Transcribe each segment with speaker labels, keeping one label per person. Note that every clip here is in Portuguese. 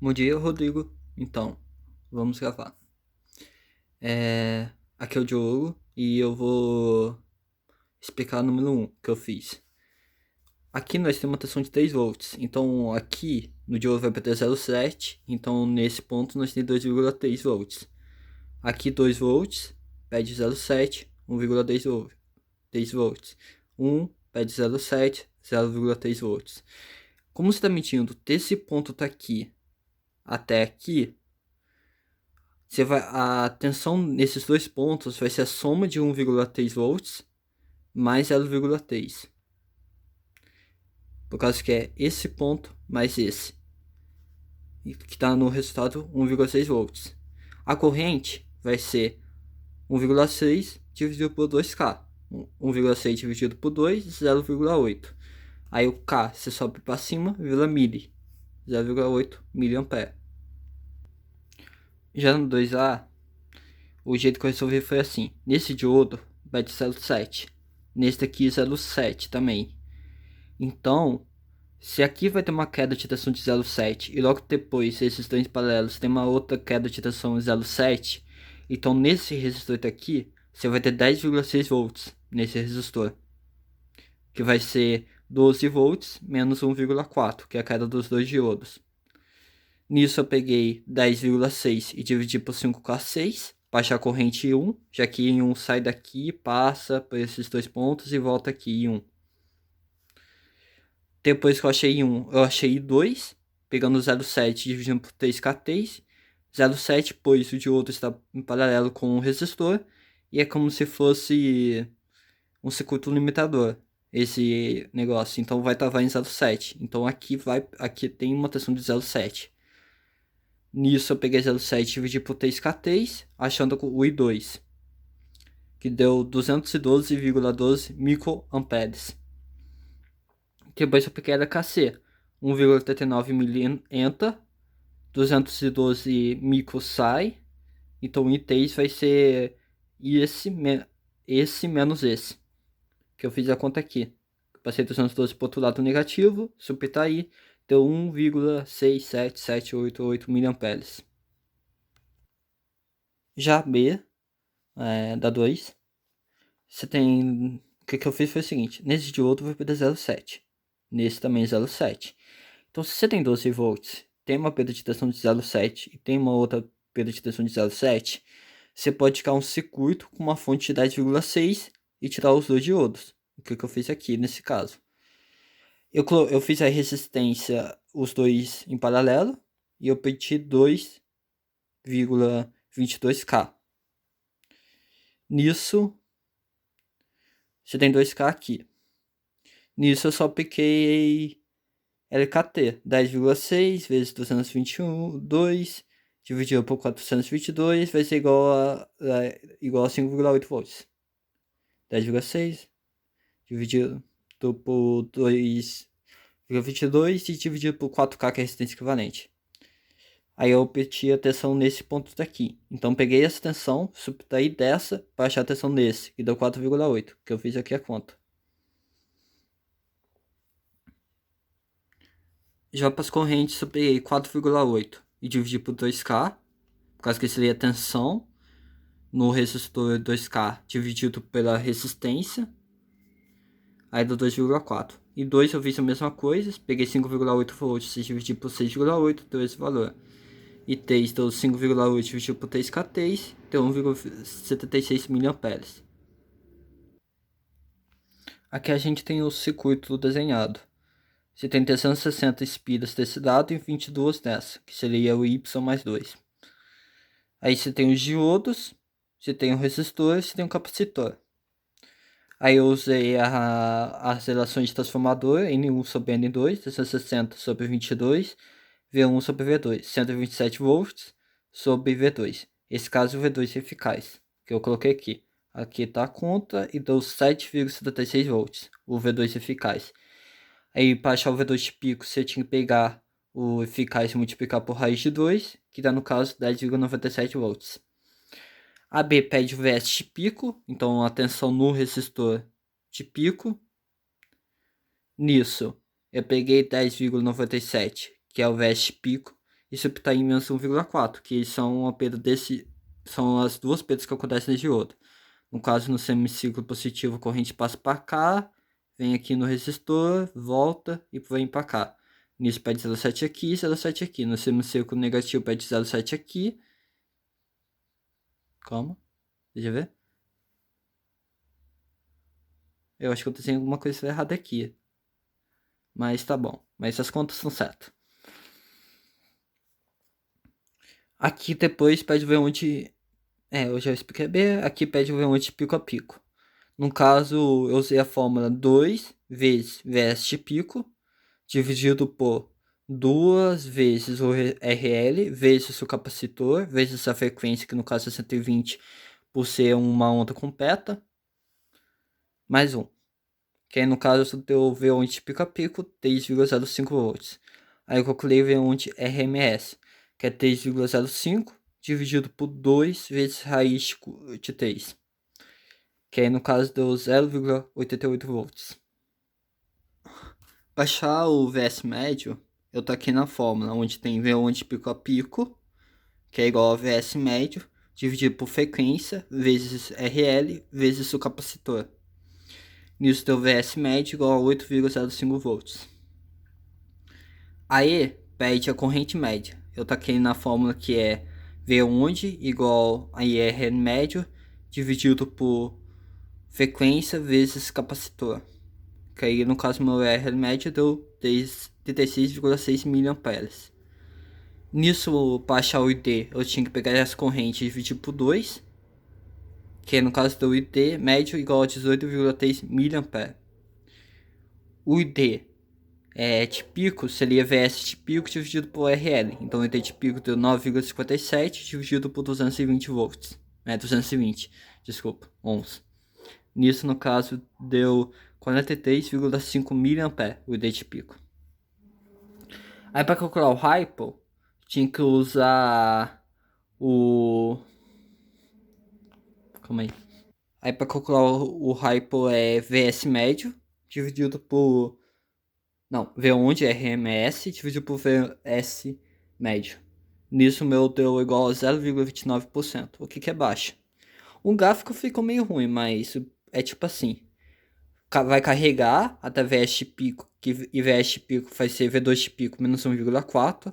Speaker 1: Bom dia, Rodrigo. Então, vamos gravar. Aqui é o Diogo e eu vou explicar o número 1 que eu fiz. Aqui nós temos uma tensão de 3 volts. Então, aqui no diodo vai para 0,7. Então, nesse ponto nós temos 2,3 volts. Aqui 2 volts, pede 0,7, 1,3 volts. 3 volts. 1 pede 0,7, 0,3 volts. Como você está medindo desse ponto tá aqui até aqui, a tensão nesses dois pontos vai ser a soma de 1,3 volts mais 0,3. Por causa que é esse ponto mais esse, que está no resultado 1,6 volts. A corrente vai ser 1,6 dividido por 2K. 1,6 dividido por 2, 0,8. Aí o K, você sobe para cima, vira mili. 0,8 miliampere. Já no 2A, o jeito que eu resolvi foi assim. Nesse diodo vai de 0,7. Nesse daqui 0,7 também. Então, se aqui vai ter uma queda de tensão de 0,7 e logo depois esses dois paralelos tem uma outra queda de tensão de 0,7, então nesse resistor aqui você vai ter 10,6 volts nesse resistor, que vai ser 12 volts menos 1,4, que é a queda dos dois diodos. Nisso eu peguei 10,6 e dividi por 5K6, para achar a corrente em 1, já que em 1 sai daqui, passa por esses dois pontos e volta aqui em 1. Depois que eu achei 1, eu achei 2, pegando 0,7 e dividindo por 3K3. 0,7, pois o diodo está em paralelo com o resistor, e é como se fosse um circuito limitador, esse negócio. Então vai travar em 0,7. Então aqui tem uma tensão de 0,7. Nisso eu peguei 0,7 e dividi por 3K3, achando o I2, que deu 212,12 microamperes. Depois eu peguei a KC, 1,89 mA, 212 microsai. Então o I3 vai ser esse menos esse, que eu fiz a conta aqui. Passei 212 para o outro lado negativo, subtrair, deu 1,67788 mA. Já B, da 2, você tem... O que eu fiz foi o seguinte, nesse de outro vai perder 0,7. Nesse também 0,7. Então, se você tem 12 volts, tem uma perda de tensão de 0,7 e tem uma outra perda de tensão de 0,7, você pode criar um circuito com uma fonte de 10,6 e tirar os dois diodos. O que eu fiz aqui nesse caso. Eu fiz a resistência, os dois em paralelo, e eu pedi 2,22K. Nisso, você tem 2K aqui. Nisso eu só piquei LKT, 10,6 vezes 222 dividido por 422 vai ser igual a 5,8 volts. 10,6 dividido por 2,22 e dividido por 4K, que é a resistência equivalente. Aí eu obti a tensão nesse ponto daqui. Então peguei essa tensão, subtraí dessa para achar a tensão nesse, que deu 4,8, que eu fiz aqui a conta. Já para as correntes eu peguei 4,8 e dividi por 2K, por causa que seria a tensão no resistor 2K dividido pela resistência, aí deu 2,4. E 2 eu fiz a mesma coisa, peguei 5,8 volts e dividi por 6,8, deu esse valor. E 3 deu 5,8 dividido por 3K3, deu 1,76 mA. Aqui a gente tem o circuito desenhado. Você tem 360 espiras desse lado e 22 dessa, que seria o Y mais 2. Aí você tem os diodos, você tem o resistor e você tem o capacitor. Aí eu usei as relações de transformador, N1 sobre N2, 360 sobre 22, V1 sobre V2, 127 volts sobre V2. Esse caso o V2 é eficaz, que eu coloquei aqui. Aqui está a conta e deu 7,76 volts, o V2 eficaz. Aí para achar o V2 de pico, você tinha que pegar o eficaz e multiplicar por raiz de 2, que dá no caso 10,97 volts. A B pede o VS de pico, então a tensão no resistor de pico. Nisso, eu peguei 10,97, que é o VS de pico, e subtrair menos 1,4, que são a perda são as duas perdas que acontecem nesse diodo. No caso, no semiciclo positivo, a corrente passa para cá, vem aqui no resistor, volta e vem para cá. Nisso pede 0,7 aqui e 0,7 aqui. No semiciclo negativo pede 0,7 aqui. Calma, deixa eu ver. Eu acho que eu tô fazendo alguma coisa errada aqui. Mas tá bom. Mas as contas estão certas. Aqui depois pede ver onde... eu já expliquei bem. Aqui pede ver onde pico a pico. No caso, eu usei a fórmula 2 vezes VS de pico, dividido por 2 vezes o RL, vezes o capacitor, vezes a frequência, que no caso é 120, por ser uma onda completa, mais 1. Que aí no caso deu V1 de pico a pico, 3,05 volts. Aí eu calculei V1 de RMS, que é 3,05 dividido por 2 vezes raiz de 3. Que aí no caso deu 0,88 volts. Para achar o VS médio, eu tô aqui na fórmula, onde tem V1 de pico a pico, que é igual a VS médio, dividido por frequência, vezes RL, vezes o capacitor. Nisso deu VS médio igual a 8,05 volts. Aí, pede a corrente média. Eu taquei na fórmula que é V1 igual a IR médio, dividido por frequência vezes capacitor. Que aí, no caso, meu IR médio deu 36,6 mA. Nisso, para achar o ID, eu tinha que pegar essa corrente e dividir por 2, que no caso deu ID médio igual a 18,3 mA. O ID de pico seria VS de pico dividido por RL. Então o ID de pico deu 9,57 dividido por 220 volts. 220, desculpa, ohms. Nisso, no caso, deu 43,5 mA o ID de pico. Aí para calcular o Ripple, tinha que usar o... Calma aí. Aí para calcular o Ripple é VS médio dividido por... Não, V1 de RMS dividido por VS médio. Nisso o meu deu igual a 0,29%, o que é baixo. O gráfico ficou meio ruim, mas é tipo assim. Vai carregar até VS pico, e VS pico vai ser V2 pico menos 1,4.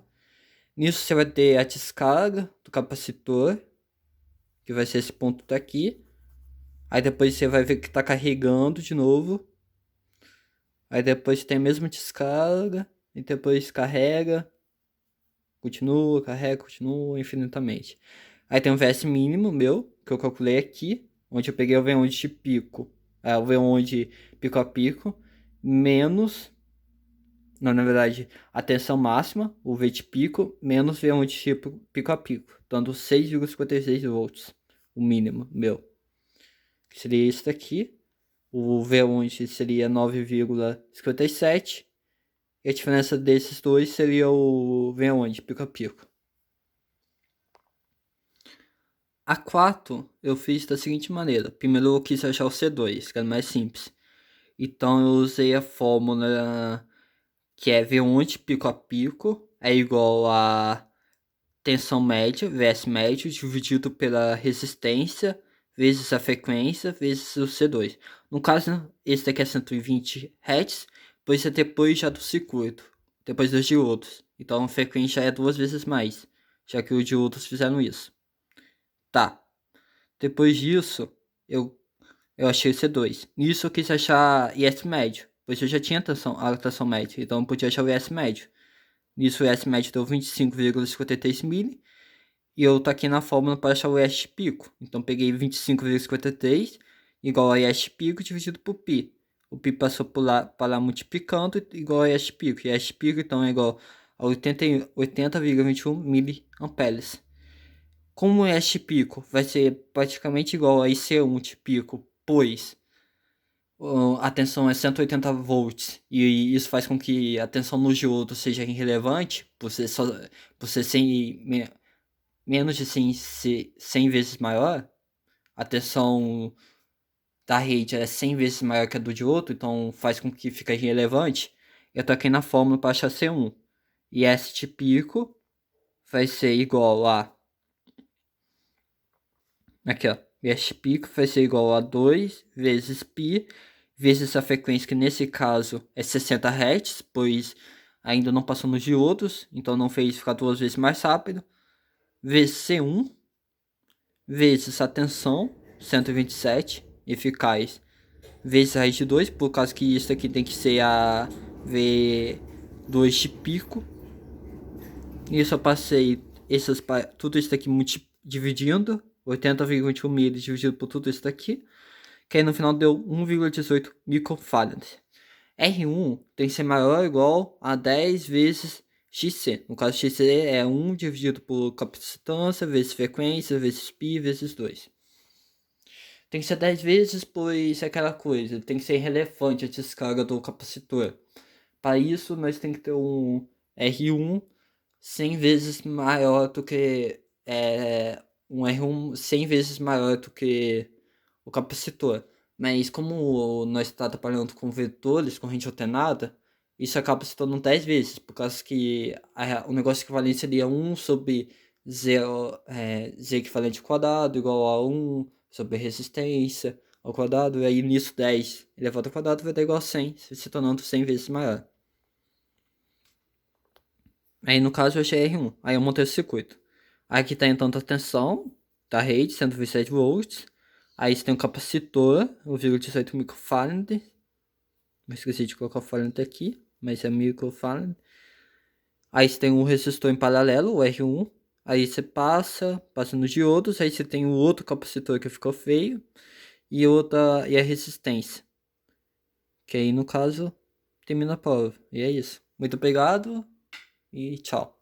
Speaker 1: Nisso você vai ter a descarga do capacitor, que vai ser esse ponto daqui. Aí depois você vai ver que está carregando de novo. Aí depois tem a mesma descarga. E depois carrega. Continua, carrega, continua infinitamente. Aí tem um VS mínimo meu, que eu calculei aqui. Onde eu peguei o V1 de pico. O V1 de pico a pico. Menos... Não, na verdade, a tensão máxima, o V de pico, menos V1 de pico a pico. Dando 6,56 volts. O mínimo meu. Que seria isso daqui. O V1 seria 9,57. E a diferença desses dois seria o V1 pico a pico. A 4 eu fiz da seguinte maneira. Primeiro eu quis achar o C2, que era mais simples. Então eu usei a fórmula que é V1 pico a pico é igual a tensão média, VS médio, dividido pela resistência, vezes a frequência, vezes o C2. No caso, esse daqui é 120 Hz, pois é depois já do circuito, depois dos diodos. Então a frequência é 2 vezes mais, já que os diodos fizeram isso. Tá. Depois disso, eu achei o C2. Nisso eu quis achar IS médio, pois eu já tinha a tensão média, então eu podia achar o IS médio. Nisso o IS médio deu 25,53 mili. E eu tô aqui na fórmula para achar o IS pico. Então peguei 25,53 igual a IS pico dividido por π. O π passou para lá multiplicando igual a IS pico. E IS pico então é igual a 80,21 miliamperes. Como o IS pico vai ser praticamente igual a IC1 de pico, pois a tensão é 180 volts e isso faz com que a tensão no diodo seja irrelevante, por ser menos de 100 vezes maior, a tensão da rede é 100 vezes maior que a do diodo, então faz com que fique irrelevante. Eu tô aqui na fórmula para achar C1. E S de pico vai ser igual a... Aqui, ó. Este pico vai ser igual a 2 vezes π, vezes a frequência, que nesse caso é 60 Hz, pois ainda não passou nos diodos, então não fez ficar 2 vezes mais rápido, vezes C1, vezes a tensão, 127, eficaz, vezes a raiz de 2, por causa que isso aqui tem que ser a V2 de pico. E eu só passei tudo isso aqui dividindo, 80,21 mili dividido por tudo isso daqui, que aí no final deu 1,18 microfarad. R1 tem que ser maior ou igual a 10 vezes XC. No caso, XC é 1 dividido por capacitância, vezes frequência, vezes π, vezes 2. Tem que ser 10 vezes, pois é aquela coisa, tem que ser relevante a descarga do capacitor. Para isso, nós tem que ter um R1 100 vezes maior do que um R1 100 vezes maior do que o capacitor. Mas como nós está trabalhando com vetores, com rede alternada, isso acaba se tornando 10 vezes, por causa que o negócio equivalente seria 1 sobre z equivalente ao quadrado igual a 1 sobre resistência ao quadrado, e aí nisso 10 elevado ao quadrado vai dar igual a 100, se tornando 100 vezes maior. Aí no caso eu achei R1, aí eu montei o circuito. Aqui tá então a tensão da rede, 127 volts. Aí você tem um capacitor, o 0,18 microfarad. Eu esqueci de colocar o farad aqui, mas é microfarad. Aí você tem um resistor em paralelo, o R1. Aí você passa nos diodos. Aí você tem o outro capacitor que ficou feio. E a resistência. Que aí no caso termina a prova. E é isso. Muito obrigado e tchau.